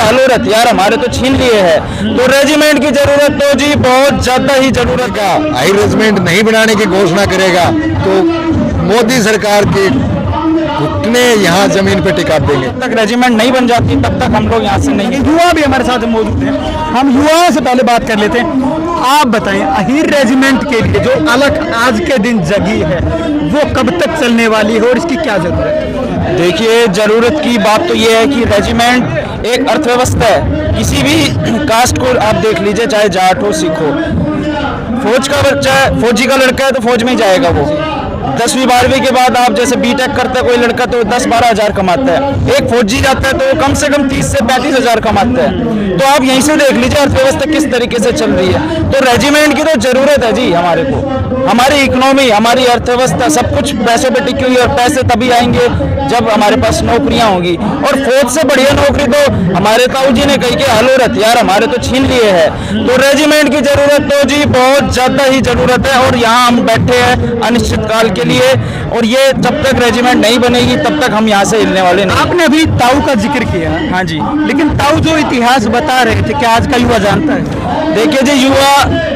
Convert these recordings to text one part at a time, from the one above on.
हलूर हथियार हमारे तो छीन लिए हैं। तो रेजिमेंट की जरूरत तो जी बहुत ज्यादा ही जरूरत का हाई रेजिमेंट नहीं बनाने की घोषणा करेगा तो मोदी सरकार के घुटने यहाँ जमीन पे टिका देंगे। जब तक रेजिमेंट नहीं बन जाती तब तक हम लोग यहाँ से नहीं। युवा भी हमारे साथ मौजूद हैं, हम युवाओं से पहले बात कर लेते हैं। आप बताएं, अहीर रेजिमेंट के लिए जो अलख आज के दिन जगी है वो कब तक चलने वाली है और इसकी क्या जरूरत है? देखिए, जरूरत की बात तो ये है कि रेजिमेंट एक अर्थव्यवस्था है। किसी भी कास्ट को आप देख लीजिए, चाहे जाट हो सिख हो, फौज का बच्चा है, फौजी का लड़का है तो फौज में ही जाएगा। वो 10वीं 12वीं के बाद आप जैसे बीटेक करता है कोई लड़का तो 10-12 हज़ार कमाता है। एक फौजी जाता है तो वो कम से कम 30 से 35 हज़ार कमाता है। तो आप यहीं से देख लीजिए अर्थव्यवस्था किस तरीके से चल रही है। तो रेजिमेंट की तो जरूरत है जी हमारे को। हमारी इकोनॉमी, हमारी अर्थव्यवस्था सब कुछ पैसों पे टिकी हुई है और पैसे तभी आएंगे जब हमारे पास नौकरियां होंगी। और फौज से बढ़िया नौकरी तो हमारे ताऊ जी ने कही कि हलूर हथियार हमारे तो छीन लिए हैं। तो रेजिमेंट की जरूरत तो जी बहुत ज्यादा ही जरूरत है। और यहाँ हम बैठे हैं अनिश्चित काल के लिए, और ये जब तक रेजिमेंट नहीं बनेगी तब तक हम यहाँ से हिलने वाले नहीं। आपने अभी ताऊ का जिक्र किया, हाँ जी, लेकिन ताऊ जो इतिहास बता रहे थे क्या आज का युवा जानता है? देखिए जी, युवा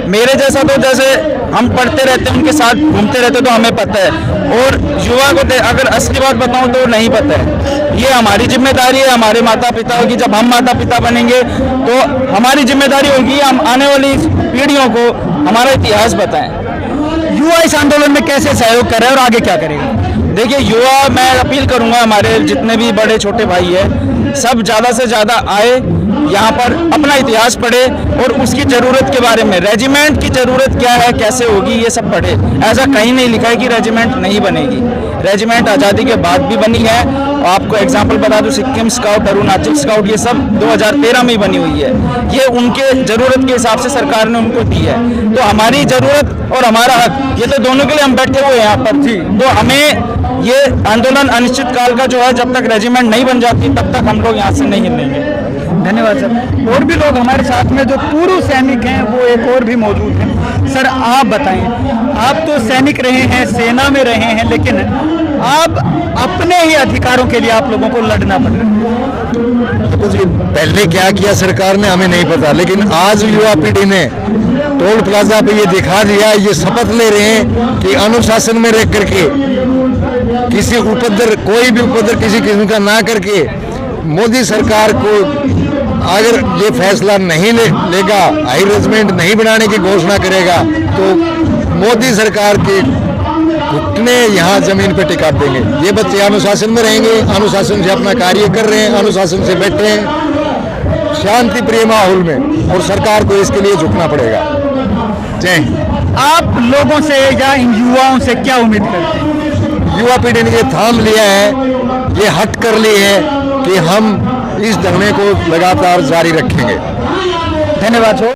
मेरे जैसा तो जैसे हम पढ़ते रहते हैं, उनके साथ घूमते रहते तो हमें पता है। और युवा को अगर असली बात बताऊं तो नहीं पता है। ये हमारी जिम्मेदारी है, हमारे माता पिता की। जब हम माता पिता बनेंगे तो हमारी जिम्मेदारी होगी हम आने वाली पीढ़ियों को हमारा इतिहास बताएं। युवा इस आंदोलन में कैसे सहयोग कर रहे हैं और आगे क्या करेगा? देखिए, युवा मैं अपील करूंगा, हमारे जितने भी बड़े छोटे भाई हैं सब ज़्यादा से ज़्यादा आए, यहाँ पर अपना इतिहास पढ़े और उसकी ज़रूरत के बारे में, रेजिमेंट की ज़रूरत क्या है, कैसे होगी, ये सब पढ़े। ऐसा कहीं नहीं लिखा है कि रेजिमेंट नहीं बनेगी। रेजिमेंट आज़ादी के बाद भी बनी है। आपको एग्जाम्पल बता दूं, सिक्किम स्काउट, अरुणाचल स्काउट, ये सब 2013 में ही बनी हुई है। ये उनके ज़रूरत के हिसाब से सरकार ने उनको दी है। तो हमारी ज़रूरत और हमारा हक, ये तो दोनों के लिए हम बैठे हुए हैं यहाँ पर जी। तो हमें ये आंदोलन अनिश्चित काल का जो है, जब तक रेजिमेंट नहीं बन जाती तब तक हम लोग यहाँ से नहीं हिलेंगे। धन्यवाद सर। और भी लोग हमारे साथ में जो पूर्व सैनिक हैं वो एक और भी मौजूद हैं। सर आप बताएं, आप तो सैनिक रहे हैं, सेना में रहे हैं, लेकिन आप अपने ही अधिकारों के लिए आप लोगों को लड़ना पड़ रहा है। तो जी पहले क्या किया सरकार ने हमें नहीं पता, लेकिन आज युवा पीढ़ी ने टोल प्लाजा पे ये दिखा दिया, ये शपथ ले रहे हैं कि अनुशासन में रह करके किसी उपद्रव, कोई भी उपद्रव किसी किस्म का ना करके, मोदी सरकार को अगर ये फैसला नहीं लेगा, हाई रेजिमेंट नहीं बनाने की घोषणा करेगा तो मोदी सरकार के घुटने यहाँ जमीन पे टिका देंगे। ये बच्चे अनुशासन में रहेंगे, अनुशासन से अपना कार्य कर रहे हैं, अनुशासन से बैठे हैं शांति प्रिय माहौल में, और सरकार को इसके लिए झुकना पड़ेगा। जय हिंद। आप लोगों से या इन युवाओं से क्या उम्मीद करते हैं? युवा पीढ़ी ने ये थाम लिया है, ये हट कर ली है कि हम इस धरने को लगातार जारी रखेंगे। धन्यवाद।